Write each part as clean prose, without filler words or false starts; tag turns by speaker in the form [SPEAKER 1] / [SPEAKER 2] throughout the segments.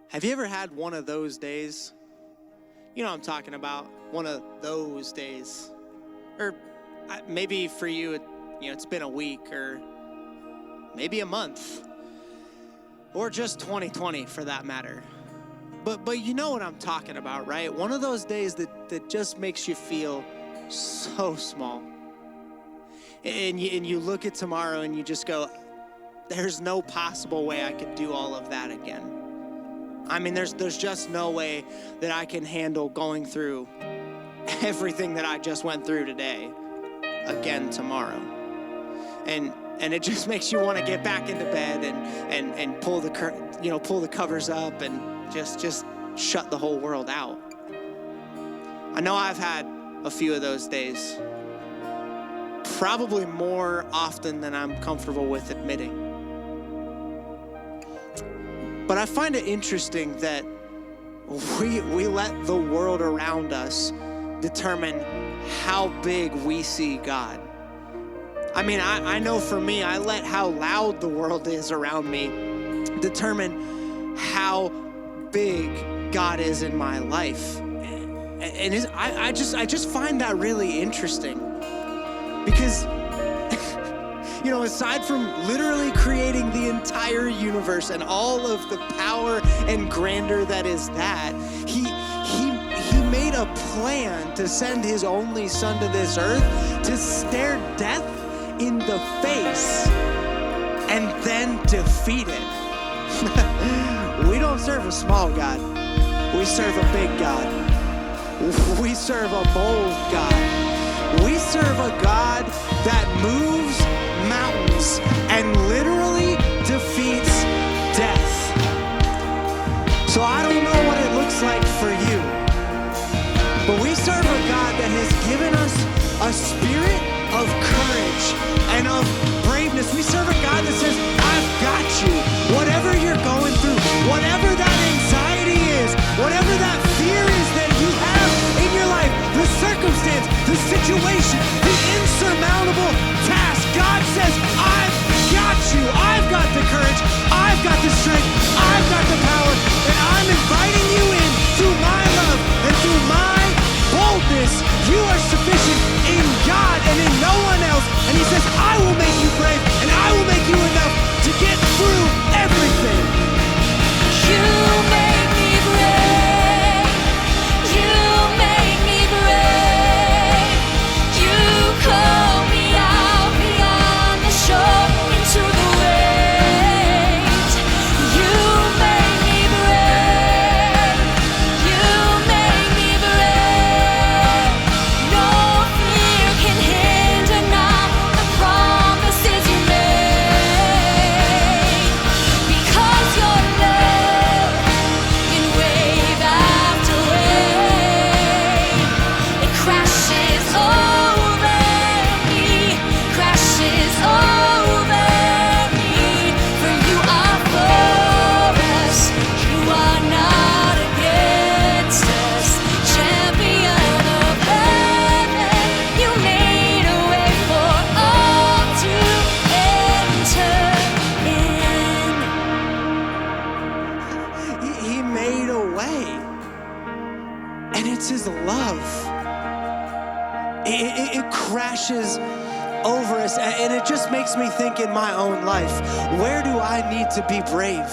[SPEAKER 1] Have you ever had one of those days? You know what I'm talking about, one of those days. Or maybe for you, it's been a week or maybe a month. Or just 2020 for that matter. But you know what I'm talking about, right? One of those days that just makes you feel so small. And you look at tomorrow and you just go, there's no possible way I could do all of that again. I mean, there's just no way that I can handle going through everything that I just went through today again tomorrow. And it just makes you want to get back into bed and pull the covers up and just shut the whole world out. I know I've had a few of those days, probably more often than I'm comfortable with admitting. But I find it interesting that we let the world around us determine how big we see God. I mean, I know for me, I let how loud the world is around me determine how big God is in my life. And I just find that really interesting because aside from literally creating the entire universe and all of the power and grandeur that is that, he made a plan to send his only son to this earth to stare death in the face and then defeat it. We don't serve a small God. We serve a big God. We serve a bold God. We serve a God that moves mountains and literally defeats death. So I don't know what it looks like for you, but we serve a God that has given us a spirit of courage and of braveness. We serve a God that says, I've got you. Whatever you're going through, whatever that anxiety is, whatever that fear is that you have in your life, the circumstance, the situation, the insurmountable task, God says, I've got you. I've got the courage. I've got the strength. I've got the power. And I'm inviting you in through my love and through my boldness. You are sufficient in God and in no one else. And he says, I will make you brave and I will make you enough to get through everything.
[SPEAKER 2] You make me brave. You make me brave. You call me out beyond the shore into the waves. You make me brave. You make me brave. No fear can hinder now the promises you made. Because your love in wave after wave, it crashes over me, crashes over me. For you are for us, you are not against us. Champion of heaven, you made a way for all to enter in.
[SPEAKER 1] He made a way. And it's his love. It crashes over us. And it just makes me think in my own life, where do I need to be brave?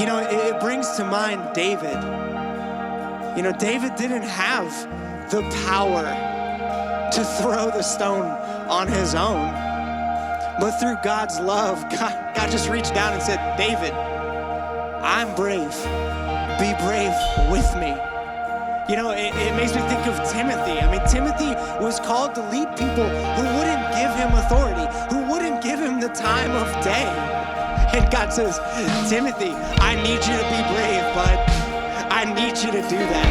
[SPEAKER 1] It brings to mind David. David didn't have the power to throw the stone on his own. But through God's love, God just reached down and said, David, I'm brave. Be brave with me. It makes me think of Timothy. I mean, Timothy was called to lead people who wouldn't give him authority, who wouldn't give him the time of day. And God says, Timothy, I need you to be brave, bud. I need you to do that.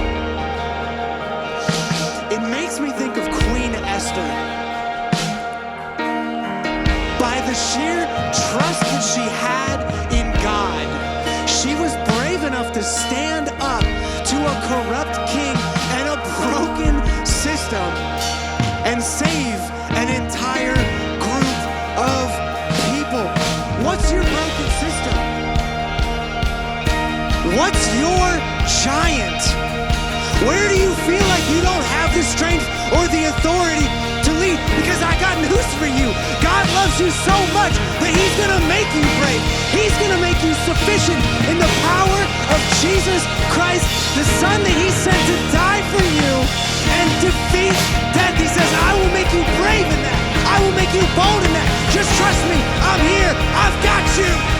[SPEAKER 1] It makes me think of Queen Esther. By the sheer trust that she had in God, she was brave enough to stand up to a corrupt king and a broken system and save an entire group of people. What's your broken system? What's your giant? Where do you feel like you don't have the strength or the authority to lead? Because I got news for you. God loves you so much that he's gonna make you brave. He's gonna make you sufficient in the power of Jesus Christ, the Son that he sent to die for you and defeat death. He says, I will make you brave in that. I will make you bold in that. Just trust me. I'm here. I've got you.